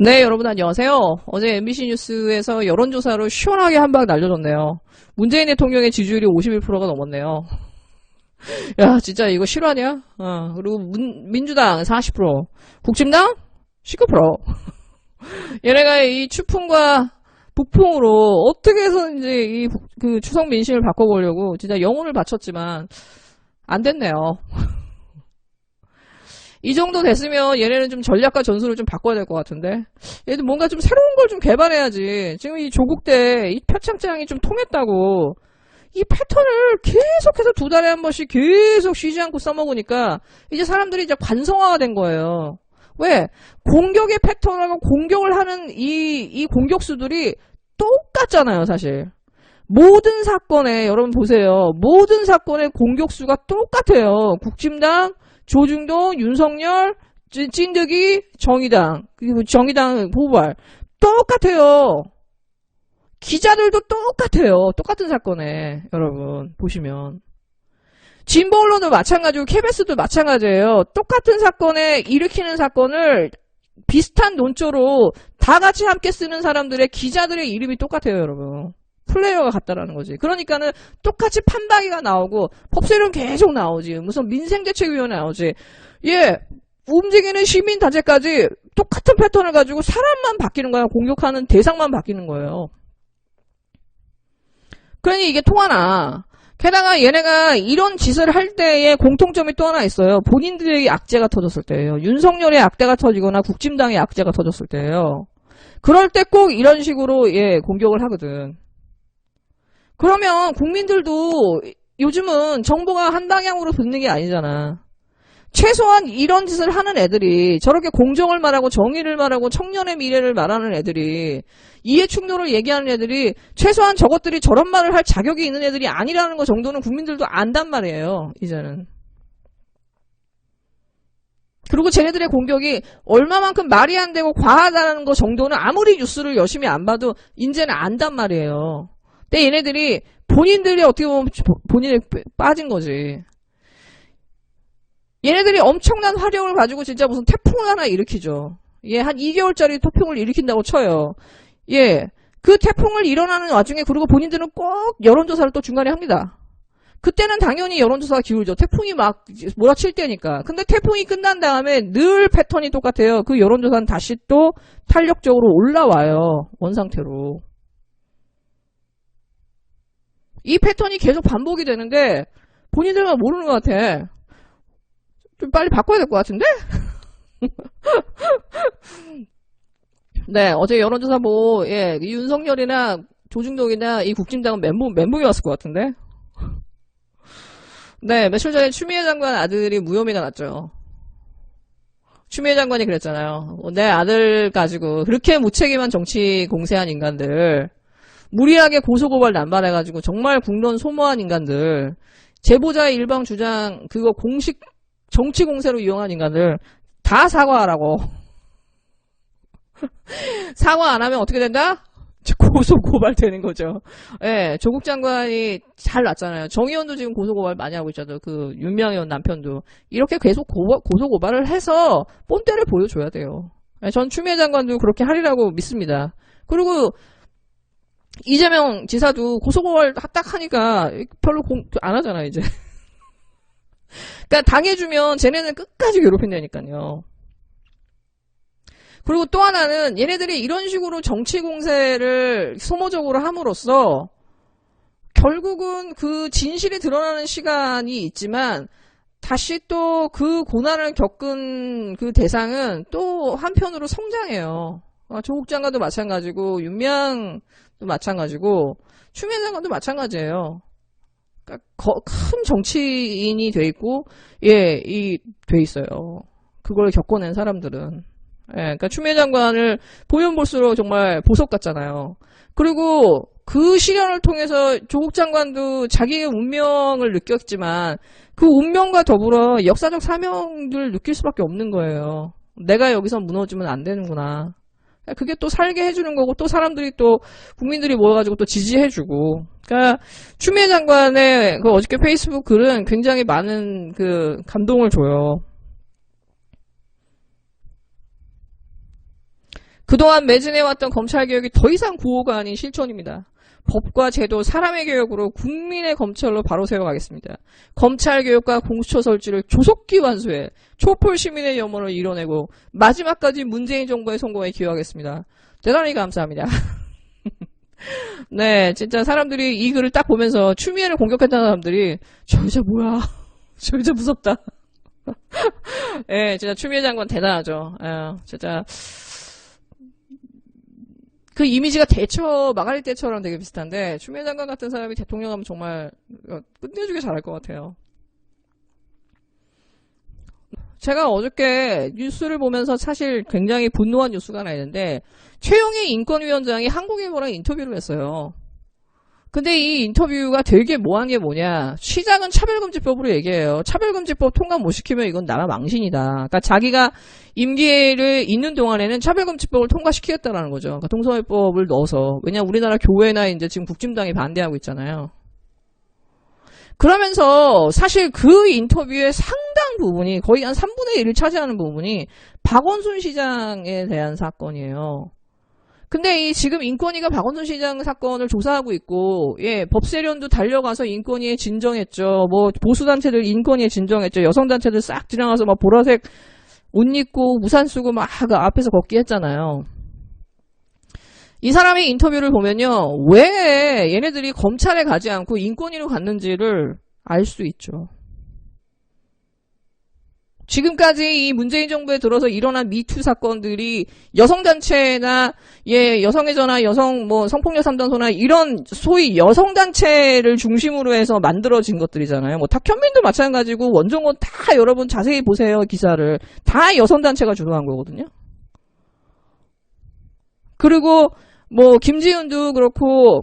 네, 여러분 안녕하세요. 어제 MBC 뉴스에서 여론조사로 시원하게 한 방 날려줬네요. 문재인 대통령의 지지율이 51%가 넘었네요. 야, 진짜 이거 실화냐? 그리고 민주당 40%, 국힘당 19%. 얘네가 이 추풍과 북풍으로 어떻게 해서 이제 그 추석 민심을 바꿔보려고 진짜 영혼을 바쳤지만 안 됐네요. 이 정도 됐으면 얘네는 좀 전략과 전술을 좀 바꿔야 될 것 같은데 얘들 뭔가 좀 새로운 걸 좀 개발해야지. 지금 이 조국 때 이 표창장이 좀 통했다고 이 패턴을 계속해서 두 달에 한 번씩 계속 쉬지 않고 써먹으니까 이제 사람들이 이제 관성화가 된 거예요. 왜? 공격의 패턴하고 공격을 하는 이 공격수들이 똑같잖아요, 사실. 모든 사건에 여러분 보세요. 모든 사건의 공격수가 똑같아요. 국힘당, 조중동, 윤석열, 찐득이, 정의당, 그리고 정의당 포괄 똑같아요. 기자들도 똑같아요. 똑같은 사건에 여러분 보시면 진보 언론도 마찬가지고 KBS도 마찬가지예요. 똑같은 사건에 일으키는 사건을 비슷한 논조로 다 같이 함께 쓰는 사람들의 기자들의 이름이 똑같아요, 여러분. 플레이어가 같다라는 거지. 그러니까는 똑같이 판박이가 나오고 법세론 계속 나오지. 무슨 민생대책위원회 나오지. 예, 움직이는 시민단체까지 똑같은 패턴을 가지고 사람만 바뀌는 거야. 공격하는 대상만 바뀌는 거예요. 그러니 이게 통하나. 게다가 얘네가 이런 짓을 할 때의 공통점이 또 하나 있어요. 본인들의 악재가 터졌을 때예요. 윤석열의 악재가 터지거나 국힘당의 악재가 터졌을 때예요. 그럴 때 꼭 이런 식으로 공격을 하거든. 그러면 국민들도 요즘은 정보가 한 방향으로 듣는 게 아니잖아. 최소한 이런 짓을 하는 애들이 저렇게 공정을 말하고 정의를 말하고 청년의 미래를 말하는 애들이 이해충돌을 얘기하는 애들이 최소한 저것들이 저런 말을 할 자격이 있는 애들이 아니라는 거 정도는 국민들도 안단 말이에요. 이제는. 그리고 쟤네들의 공격이 얼마만큼 말이 안 되고 과하다는 거 정도는 아무리 뉴스를 열심히 안 봐도 이제는 안단 말이에요. 근데 얘네들이 본인들이 어떻게 보면 본인에 빠진 거지. 얘네들이 엄청난 화력을 가지고 진짜 무슨 태풍을 하나 일으키죠. 예, 한 2개월짜리 태풍을 일으킨다고 쳐요. 예, 그 태풍을 일어나는 와중에 그리고 본인들은 꼭 여론조사를 또 중간에 합니다. 그때는 당연히 여론조사가 기울죠. 태풍이 막 몰아칠 때니까. 근데 태풍이 끝난 다음에 늘 패턴이 똑같아요. 그 여론조사는 다시 또 탄력적으로 올라와요. 원상태로. 이 패턴이 계속 반복이 되는데 본인들만 모르는 것 같아. 좀 빨리 바꿔야 될 것 같은데? 네, 어제 여론조사 윤석열이나 조중동이나 이 국힘당은 멘붕이 왔을 것 같은데? 네, 며칠 전에 추미애 장관 아들이 무혐의가 났죠. 추미애 장관이 그랬잖아요. 내 아들 가지고 그렇게 무책임한 정치 공세한 인간들, 무리하게 고소고발 남발해가지고 정말 국론 소모한 인간들, 제보자의 일방 주장 그거 공식 정치 공세로 이용한 인간들 다 사과하라고. 사과 안 하면 어떻게 된다? 고소고발 되는 거죠. 예, 조국 장관이 잘 났잖아요. 정의원도 지금 고소고발 많이 하고 있잖아요. 그 윤미향 의원 남편도. 이렇게 계속 고소고발을 해서 본때를 보여줘야 돼요. 예, 전 추미애 장관도 그렇게 하리라고 믿습니다. 그리고 이재명 지사도 고소고발 딱 하니까 별로 안 하잖아, 이제. 그러니까 당해주면 쟤네는 끝까지 괴롭힌다니까요. 그리고 또 하나는 얘네들이 이런 식으로 정치 공세를 소모적으로 함으로써 결국은 그 진실이 드러나는 시간이 있지만 다시 또 그 고난을 겪은 그 대상은 또 한편으로 성장해요. 조국 장관도 마찬가지고 윤미향도 마찬가지고 추미애 장관도 마찬가지예요. 그러니까 큰 정치인이 돼 있고 돼 있어요. 그걸 겪어낸 사람들은. 예, 그러니까 추미애 장관을 보면 볼수록 정말 보석 같잖아요. 그리고 그 시련을 통해서 조국 장관도 자기의 운명을 느꼈지만 그 운명과 더불어 역사적 사명을 느낄 수밖에 없는 거예요. 내가 여기서 무너지면 안 되는구나. 그게 또 살게 해주는 거고 또 사람들이 또 국민들이 모여가지고 또 지지해주고. 그러니까 추미애 장관의 그 어저께 페이스북 글은 굉장히 많은 그 감동을 줘요. 그동안 매진해왔던 검찰개혁이 더 이상 구호가 아닌 실천입니다. 법과 제도, 사람의 개혁으로 국민의 검찰로 바로 세워가겠습니다. 검찰개혁과 공수처 설치를 조속히 완수해 촛불 시민의 염원을 이뤄내고 마지막까지 문재인 정부의 성공에 기여하겠습니다. 대단히 감사합니다. 네, 진짜 사람들이 이 글을 딱 보면서 추미애를 공격했다는 사람들이 저 여자 뭐야? 저 여자 무섭다. 예, 진짜 추미애 장관 대단하죠. 진짜 그 이미지가 마가렛 대처랑 되게 비슷한데 추미애 장관 같은 사람이 대통령 하면 정말 끝내주게 잘할 것 같아요. 제가 어저께 뉴스를 보면서 사실 굉장히 분노한 뉴스가 하나 있는데 최영희 인권위원장이 한국일보랑 인터뷰를 했어요. 근데 이 인터뷰가 되게 뭐한 게 뭐냐. 시작은 차별금지법으로 얘기해요. 차별금지법 통과 못 시키면 이건 나라 망신이다. 그러니까 자기가 임기를 있는 동안에는 차별금지법을 통과시키겠다라는 거죠. 그러니까 동성애법을 넣어서. 왜냐 우리나라 교회나 이제 지금 국진당이 반대하고 있잖아요. 그러면서 사실 그 인터뷰의 상당 부분이 거의 한 3분의 1을 차지하는 부분이 박원순 시장에 대한 사건이에요. 근데 이 지금 인권위가 박원순 시장 사건을 조사하고 있고, 예, 법세련도 달려가서 인권위에 진정했죠. 뭐 보수단체들 인권위에 진정했죠. 여성단체들 싹 지나가서 막 보라색 옷 입고 우산 쓰고 막 그 앞에서 걷기 했잖아요. 이 사람의 인터뷰를 보면요, 왜 얘네들이 검찰에 가지 않고 인권위로 갔는지를 알 수 있죠. 지금까지 이 문재인 정부에 들어서 일어난 미투 사건들이 여성단체나, 예, 여성의 전화, 성폭력 상담소나 이런 소위 여성단체를 중심으로 해서 만들어진 것들이잖아요. 뭐, 탁현민도 마찬가지고, 원종원 다 여러분 자세히 보세요, 기사를. 다 여성단체가 주도한 거거든요. 그리고, 뭐, 김지은도 그렇고,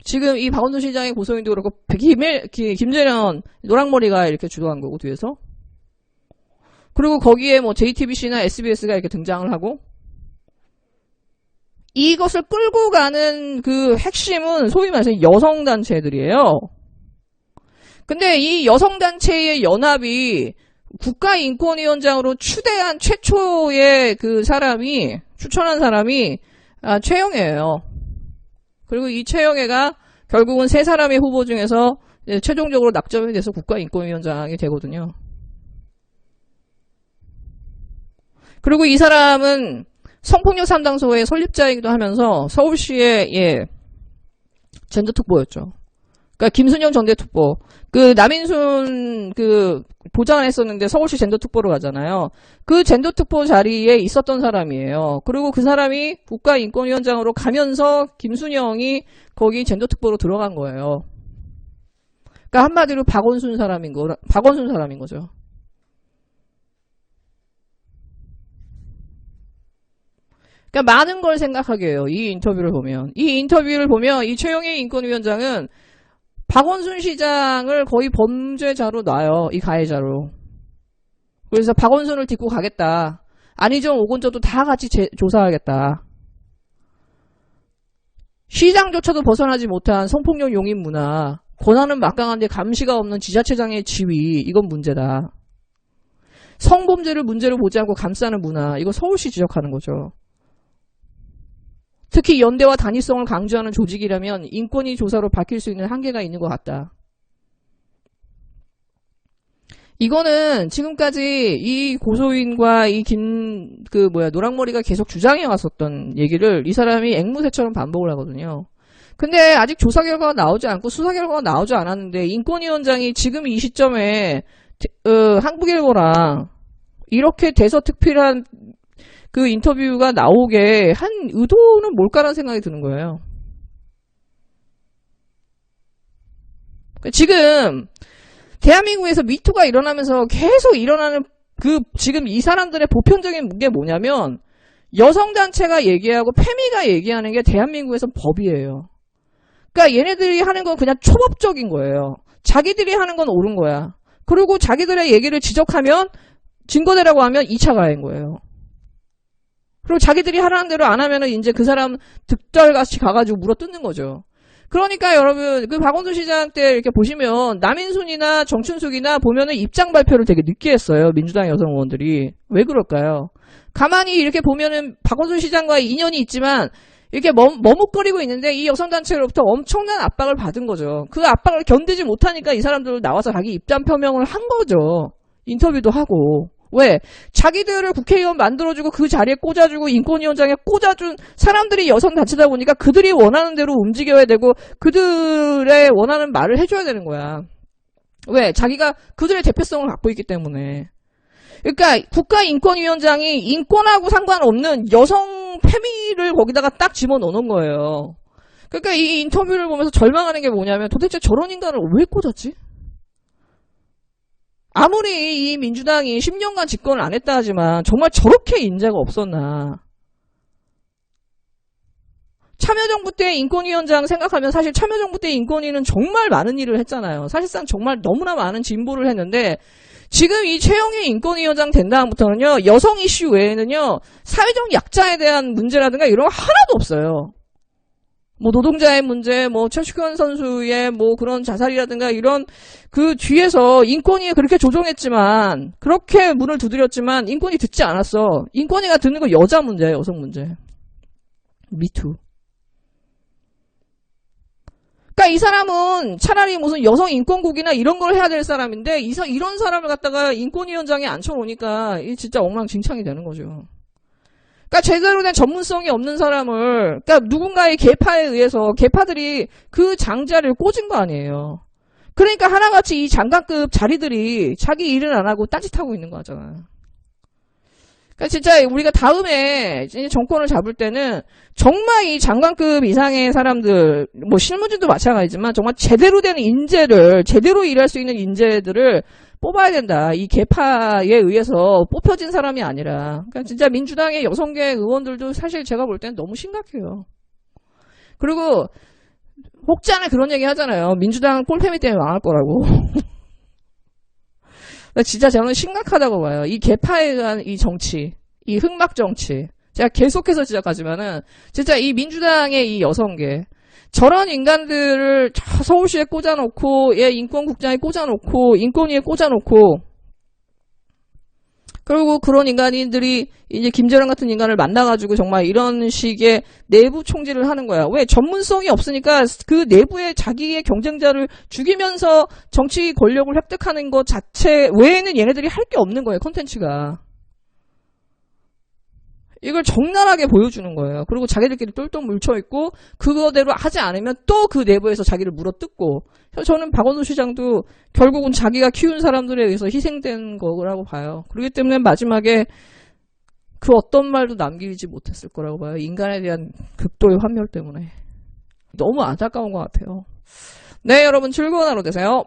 지금 이 박원순 시장의 고소인도 그렇고, 김재련, 노랑머리가 이렇게 주도한 거고, 뒤에서. 그리고 거기에 뭐 JTBC나 SBS가 이렇게 등장을 하고 이것을 끌고 가는 그 핵심은 소위 말해서 여성단체들이에요. 근데 이 여성단체의 연합이 국가인권위원장으로 추대한 최초의 그 사람이 추천한 사람이 최영애예요. 그리고 이 최영애가 결국은 세 사람의 후보 중에서 최종적으로 낙점이 돼서 국가인권위원장이 되거든요. 그리고 이 사람은 성폭력 상담소의 설립자이기도 하면서 서울시의 젠더 특보였죠. 그러니까 김순영 전대 특보. 그 남인순 그 보좌관 했었는데 서울시 젠더 특보로 가잖아요. 그 젠더 특보 자리에 있었던 사람이에요. 그리고 그 사람이 국가인권위원장으로 가면서 김순영이 거기 젠더 특보로 들어간 거예요. 그러니까 한마디로 박원순 사람인 거죠. 그러니까 많은 걸 생각하게 해요. 이 인터뷰를 보면. 이 최영희 인권위원장은 박원순 시장을 거의 범죄자로 놔요. 이 가해자로. 그래서 박원순을 딛고 가겠다. 안희정, 오건저도 다 같이 조사하겠다. 시장조차도 벗어나지 못한 성폭력 용인 문화, 권한은 막강한데 감시가 없는 지자체장의 지위, 이건 문제다. 성범죄를 문제로 보지 않고 감싸는 문화, 이거 서울시 지적하는 거죠. 특히 연대와 단위성을 강조하는 조직이라면 인권위 조사로 밝힐 수 있는 한계가 있는 것 같다. 이거는 지금까지 이 고소인과 이 노랑머리가 계속 주장해 왔었던 얘기를 이 사람이 앵무새처럼 반복을 하거든요. 근데 아직 조사 결과가 나오지 않고 수사 결과가 나오지 않았는데 인권위원장이 지금 이 시점에 한국일보랑 이렇게 대서특필한 그 인터뷰가 나오게 한 의도는 뭘까라는 생각이 드는 거예요. 지금 대한민국에서 미투가 일어나면서 계속 일어나는 지금 이 사람들의 보편적인 게 뭐냐면 여성단체가 얘기하고 페미가 얘기하는 게 대한민국에서 법이에요. 그러니까 얘네들이 하는 건 그냥 초법적인 거예요. 자기들이 하는 건 옳은 거야. 그리고 자기들의 얘기를 지적하면 증거대라고 하면 2차 가해인 거예요. 그리고 자기들이 하라는 대로 안 하면은 이제 그 사람 득달같이 가가지고 물어 뜯는 거죠. 그러니까 여러분, 그 박원순 시장 때 이렇게 보시면 남인순이나 정춘숙이나 보면은 입장 발표를 되게 늦게 했어요. 민주당 여성 의원들이. 왜 그럴까요? 가만히 이렇게 보면은 박원순 시장과 인연이 있지만 이렇게 머뭇거리고 있는데 이 여성단체로부터 엄청난 압박을 받은 거죠. 그 압박을 견디지 못하니까 이 사람들 나와서 자기 입장 표명을 한 거죠. 인터뷰도 하고. 왜? 자기들을 국회의원 만들어주고 그 자리에 꽂아주고 인권위원장에 꽂아준 사람들이 여성단체다 보니까 그들이 원하는 대로 움직여야 되고 그들의 원하는 말을 해줘야 되는 거야. 왜? 자기가 그들의 대표성을 갖고 있기 때문에. 그러니까 국가인권위원장이 인권하고 상관없는 여성 페미를 거기다가 딱 집어넣는 거예요. 그러니까 이 인터뷰를 보면서 절망하는 게 뭐냐면 도대체 저런 인간을 왜 꽂았지? 아무리 이 민주당이 10년간 집권을 안 했다 하지만 정말 저렇게 인재가 없었나. 참여정부 때 인권위원장 생각하면 사실 참여정부 때 인권위는 정말 많은 일을 했잖아요. 사실상 정말 너무나 많은 진보를 했는데 지금 이 최영희 인권위원장 된 다음부터는요. 여성 이슈 외에는요. 사회적 약자에 대한 문제라든가 이런 거 하나도 없어요. 뭐 노동자의 문제, 뭐 최측근 선수의 뭐 그런 자살이라든가 이런 그 뒤에서 인권위에 그렇게 조종했지만 그렇게 문을 두드렸지만 인권위 듣지 않았어. 인권위가 듣는 건 여자 문제야, 여성 문제. 미투. 그러니까 이 사람은 차라리 무슨 여성 인권국이나 이런 걸 해야 될 사람인데 이런 사람을 갖다가 인권위원장에 앉혀놓으니까 이 진짜 엉망진창이 되는 거죠. 그러니까 제대로 된 전문성이 없는 사람을 그러니까 누군가의 계파에 의해서 계파들이 그 장자를 꽂은 거 아니에요. 그러니까 하나같이 이 장관급 자리들이 자기 일을 안 하고 딴짓하고 있는 거잖아. 그러니까 진짜 우리가 다음에 정권을 잡을 때는 정말 이 장관급 이상의 사람들, 뭐 실무진도 마찬가지지만 정말 제대로 된 인재를, 제대로 일할 수 있는 인재들을 뽑아야 된다. 이 계파에 의해서 뽑혀진 사람이 아니라. 그러니까 진짜 민주당의 여성계 의원들도 사실 제가 볼 때는 너무 심각해요. 그리고 혹자는 그런 얘기 하잖아요. 민주당은 꼴패미 때문에 망할 거라고. 진짜 저는 심각하다고 봐요. 이 계파에 의한 이 정치, 이 흑막 정치. 제가 계속해서 지적하지만은 진짜 이 민주당의 이 여성계 저런 인간들을 저 서울시에 꽂아놓고 얘 인권국장에 꽂아놓고 인권위에 꽂아놓고 그리고 그런 인간들이 이제 김재란 같은 인간을 만나가지고 정말 이런 식의 내부 총질을 하는 거야. 왜? 전문성이 없으니까 그 내부에 자기의 경쟁자를 죽이면서 정치 권력을 획득하는 것 자체 외에는 얘네들이 할 게 없는 거예요. 콘텐츠가. 이걸 적나라하게 보여주는 거예요. 그리고 자기들끼리 똘똘 뭉쳐있고 그거대로 하지 않으면 또 그 내부에서 자기를 물어뜯고 저는 박원순 시장도 결국은 자기가 키운 사람들에 의해서 희생된 거라고 봐요. 그렇기 때문에 마지막에 그 어떤 말도 남기지 못했을 거라고 봐요. 인간에 대한 극도의 환멸 때문에. 너무 안타까운 것 같아요. 네, 여러분 즐거운 하루 되세요.